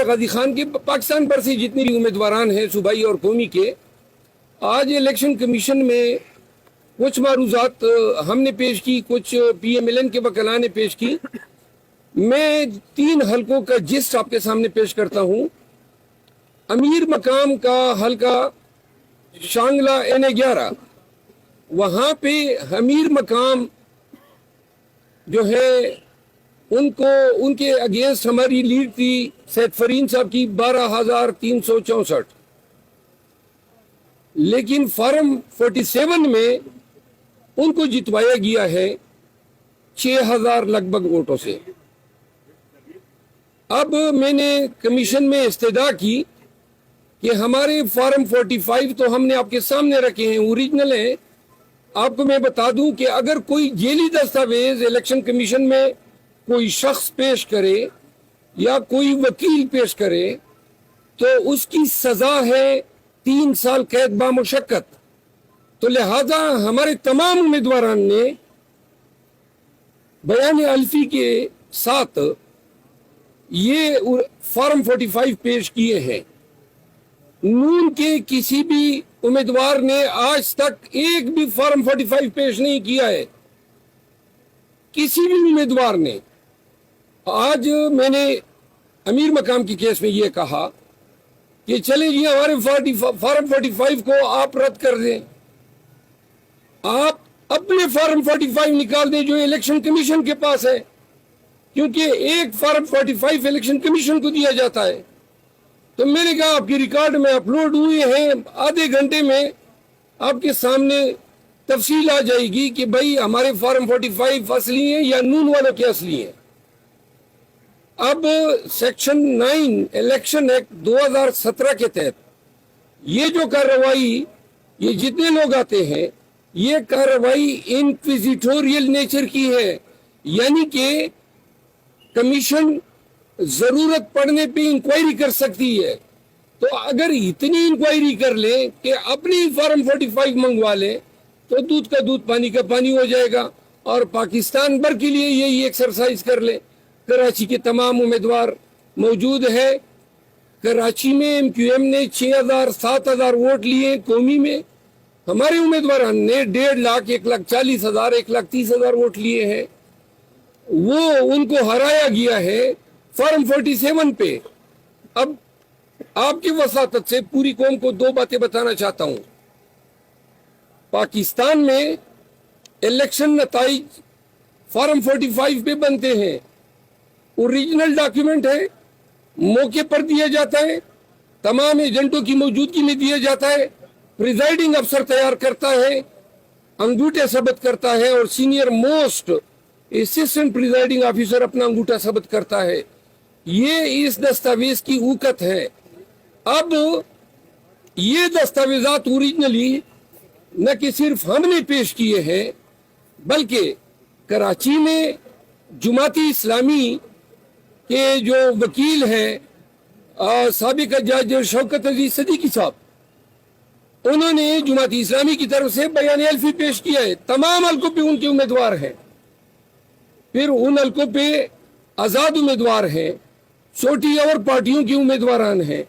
غازی خان کے پاکستان پر سے جتنے بھی امیدواران ہیں صوبائی اور قومی کے، آج الیکشن کمیشن میں کچھ معروضات ہم نے پیش کی، کچھ پی ایم ایل این کے وکلاء نے پیش کی۔ میں 3 حلقوں کا جسٹ آپ کے سامنے پیش کرتا ہوں۔ امیر مقام کا حلقہ شانگلہ N11، وہاں پہ امیر مقام جو ہے ان کے اگینسٹ ہماری لیڈ تھی سید فرین صاحب کی 12,364، لیکن فارم 47 میں ان کو جتوایا گیا ہے 6,000 لگ بھگ ووٹوں سے۔ اب میں نے کمیشن میں استدعا کی کہ ہمارے فارم 45 تو ہم نے آپ کے سامنے رکھے ہیں، اوریجنل ہیں۔ آپ کو میں بتا دوں کہ اگر کوئی جیلی دستاویز الیکشن کمیشن میں کوئی شخص پیش کرے یا کوئی وکیل پیش کرے تو اس کی سزا ہے 3 سال قید بامشقت۔ تو لہذا ہمارے تمام امیدواران نے بیان الفی کے ساتھ یہ فارم 45 پیش کیے ہیں۔ نون کے کسی بھی امیدوار نے آج تک ایک بھی فارم 45 پیش نہیں کیا ہے، کسی بھی امیدوار نے۔ آج میں نے امیر مقام کی کیس میں یہ کہا کہ چلے جی ہمارے فارم 45 کو آپ رد کر دیں، آپ اپنے فارم 45 نکال دیں جو الیکشن کمیشن کے پاس ہے، کیونکہ ایک فارم 45 الیکشن کمیشن کو دیا جاتا ہے۔ تو میں نے کہا آپ کی ریکارڈ میں اپلوڈ ہوئے ہیں، آدھے گھنٹے میں آپ کے سامنے تفصیل آ جائے گی کہ بھائی ہمارے فارم 45 اصلی ہیں یا نون والوں کے اصلی ہیں۔ اب سیکشن 9 الیکشن ایکٹ 2017 کے تحت یہ جو کارروائی، یہ جتنے لوگ آتے ہیں، یہ کارروائی انکویزیٹوریل نیچر کی ہے، یعنی کہ کمیشن ضرورت پڑنے پہ انکوائری کر سکتی ہے۔ تو اگر اتنی انکوائری کر لیں کہ اپنی فارم 45 منگوا لیں تو دودھ کا دودھ پانی کا پانی ہو جائے گا، اور پاکستان بھر کے لیے یہی ایکسرسائز کر لیں۔ کراچی کے تمام امیدوار موجود ہے۔ کراچی میں ایم کیو ایم نے 6,000 7,000 ووٹ لیے، قومی میں ہمارے امیدواران نے 1.5 لاکھ 1,40,000 1,30,000 ووٹ لیے ہیں۔ وہ ان کو ہرایا گیا ہے فارم 47 پہ۔ اب آپ کی وساطت سے پوری قوم کو 2 باتیں بتانا چاہتا ہوں۔ پاکستان میں الیکشن نتائج فارم 45 پہ بنتے ہیں، اوریجنل ڈاکیومنٹ ہے، موقع پر دیا جاتا ہے، تمام ایجنٹوں کی موجودگی میں دیا جاتا ہے، پریزائڈنگ افسر تیار کرتا ہے، انگوٹھے ثبت کرتا ہے، اور senior most assistant presiding officer اپنا انگوٹھا ثبت کرتا ہے۔ یہ اس دستاویز کی اوقت ہے۔ اب یہ دستاویزات اوریجنلی نہ کہ صرف ہم نے پیش کیے ہیں، بلکہ کراچی میں جماعت اسلامی کے جو وکیل ہیں سابق جج شوکت عزیز صدیقی صاحب، انہوں نے جماعت اسلامی کی طرف سے بیان الفی پیش کیا ہے۔ تمام حلقوں پہ ان کے امیدوار ہیں، پھر ان حلقوں پہ آزاد امیدوار ہیں، چھوٹی اور پارٹیوں کے امیدواران ہیں۔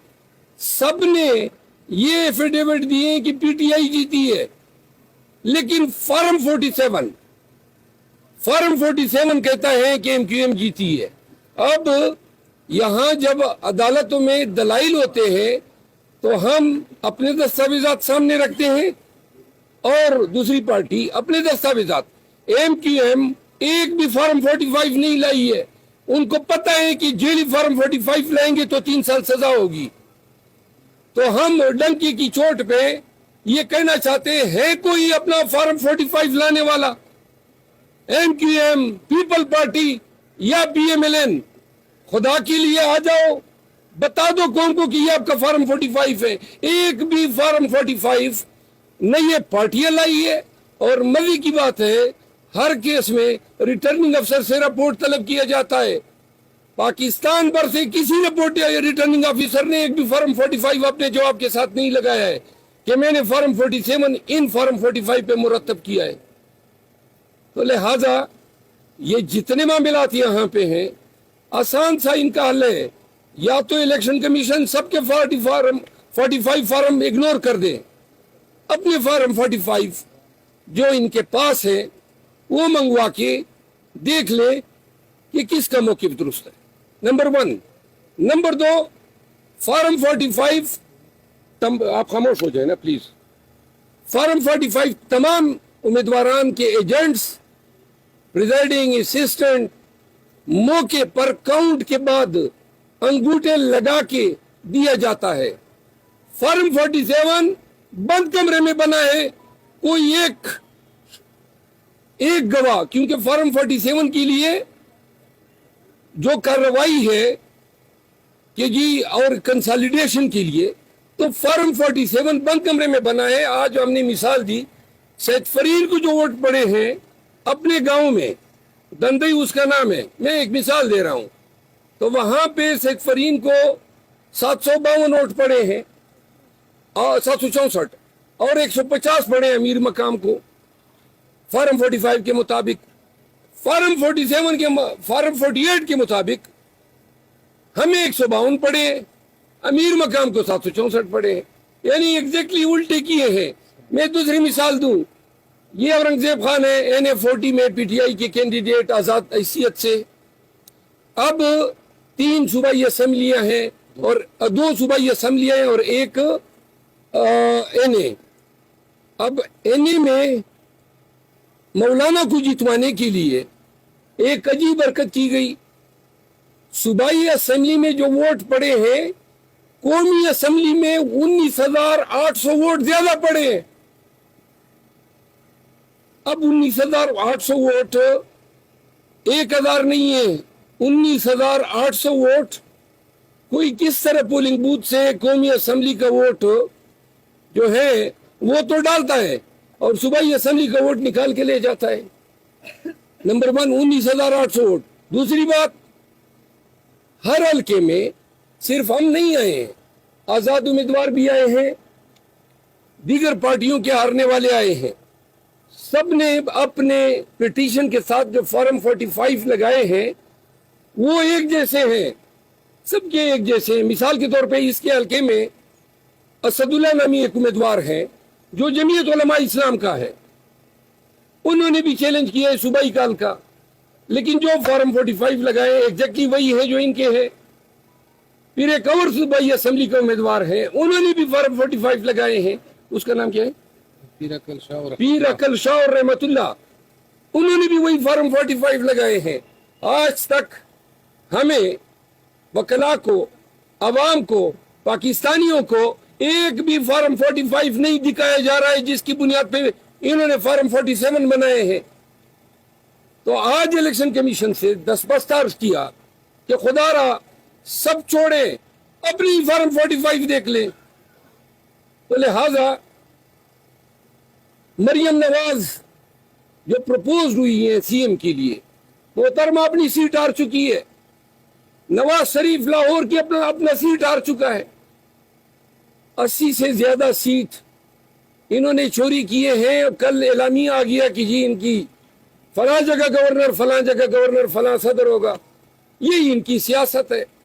سب نے یہ ایفیڈیوٹ دیے کہ پی ٹی آئی جیتی ہے، لیکن فارم 47 کہتا ہے کہ ایم کیو ایم جیتی ہے۔ اب یہاں جب عدالتوں میں دلائل ہوتے ہیں تو ہم اپنے دستاویزات سامنے رکھتے ہیں اور دوسری پارٹی اپنے دستاویزات۔ ایم کیو ایم ایک بھی فارم 45 نہیں لائی ہے، ان کو پتہ ہے کہ جیلی فارم 45 لائیں گے تو 3 سال سزا ہوگی۔ تو ہم ڈنکی کی چوٹ پہ یہ کہنا چاہتے ہیں کوئی اپنا فارم 45 لانے والا، M Q M, people party یا پی ایم ایل این، خدا کے لیے آ جاؤ، بتا دو قوم کو کہ یہ آپ کا فارم 45 ہے۔ ایک بھی فارم 45 نہ یہ پارٹیاں لائی ہے، اور مزے کی بات ہے ہر کیس میں ریٹرننگ افسر سے رپورٹ طلب کیا جاتا ہے۔ پاکستان پر سے کسی رپورٹ یا ریٹرننگ آفیسر نے ایک بھی فارم 45 اپنے جواب کے ساتھ نہیں لگایا ہے کہ میں نے فارم 47 ان فارم 45 پہ مرتب کیا ہے۔ تو لہذا یہ جتنے معاملات یہاں پہ ہیں آسان سا ان کا حل ہے۔ یا تو الیکشن کمیشن سب کے 45 فارم اگنور کر دے, اپنے فارم 45 جو ان کے پاس ہے وہ منگوا کے دیکھ لے کہ کس کا موقف درست ہے, نمبر 1. نمبر 2, فارم 45, آپ خاموش ہو جائیں نا پلیز. فارم 45 تمام امیدواران کے ایجنٹس, پریزائڈنگ اسسٹنٹ موقع پر کاؤنٹ کے بعد انگوٹھے لگا کے دیا جاتا ہے. فارم 47 بند کمرے میں بنا ہے, کوئی ایک گواہ, کیونکہ فارم 47 کے لیے جو کارروائی ہے کہ جی اور کنسالیڈیشن کے لیے, تو فارم 47 بند کمرے میں بنا ہے. آج ہم نے مثال دی, سید فرین کو جو ووٹ پڑے ہیں اپنے گاؤں میں, دندئی اس کا نام ہے, میں ایک مثال دے رہا ہوں, تو وہاں پہ سید فرین کو 752 ووٹ پڑے ہیں, 764, اور 150 پڑے امیر مقام کو فارم 45 کے مطابق. فارم 48 کے مطابق ہمیں 152 پڑے, امیر مقام کو 764 پڑے ہیں, یعنی ایگزیکٹلی الٹے کیے ہیں. میں دوسری مثال دوں, یہ اورنگزیب خان ہے NA40 میں پی ٹی آئی کے کینڈیڈیٹ آزاد حیثیت سے. اب 3 صوبائی اسمبلیاں ہیں اور 2 صوبائی اسمبلیاں ہیں اور ایک NA. اب NA میں مولانا کو جتوانے کے لیے ایک عجیب حرکت کی گئی. صوبائی اسمبلی میں جو ووٹ پڑے ہیں, قومی اسمبلی میں 19,800 ووٹ زیادہ پڑے ہیں. اب 19,800 ووٹ 1,000 نہیں ہے, 19,800 ووٹ کوئی کس طرح پولنگ بوتھ سے قومی اسمبلی کا ووٹ جو ہے وہ تو ڈالتا ہے اور صوبائی اسمبلی کا ووٹ نکال کے لے جاتا ہے. Number 1, 19,800 vote. دوسری بات, ہر حلقے میں صرف ہم نہیں آئے ہیں, آزاد امیدوار بھی آئے ہیں, دیگر پارٹیوں کے ہارنے والے آئے ہیں. سب نے اپنے پٹیشن کے ساتھ جو فارم 45 لگائے ہیں وہ ایک جیسے ہیں, سب کے ایک جیسے ہیں. مثال کے طور پہ اس کے حلقے میں اسد اللہ نامی ایک امیدوار ہے جو جمعیت علماء اسلام کا ہے, انہوں نے بھی چیلنج کیا ہے صوبائی کا حلقہ, لیکن جو فارم 45 لگائے ایگزیکٹلی وہی ہے جو ان کے ہیں. پھر ایک اور صوبائی اسمبلی کا امیدوار ہے, انہوں نے بھی فارم 45 لگائے ہیں, اس کا نام کیا ہے, پیر عقل شاہ اور رحمت اللہ, انہوں نے بھی وہی فارم 45 لگائے ہیں. آج تک ہمیں وکلاء کو, عوام کو, پاکستانیوں کو ایک بھی فارم 45 نہیں دکھایا جا رہا ہے جس کی بنیاد پہ انہوں نے فارم 47 بنائے ہیں. تو آج الیکشن کمیشن سے دستبست عرض کیا کہ خدا را سب چھوڑے, اپنی فارم 45 دیکھ لیں. تو لہذا مریم نواز جو پروپوز ہوئی ہے سی ایم کے لیے, محترمہ اپنی سیٹ ہار چکی ہے. نواز شریف لاہور کی اپنا سیٹ ہار چکا ہے. 80 سے زیادہ سیٹ انہوں نے چوری کیے ہیں. کل اعلامیہ آ گیا کہ جی ان کی فلاں جگہ گورنر, فلاں جگہ گورنر, فلاں صدر ہوگا. یہی ان کی سیاست ہے.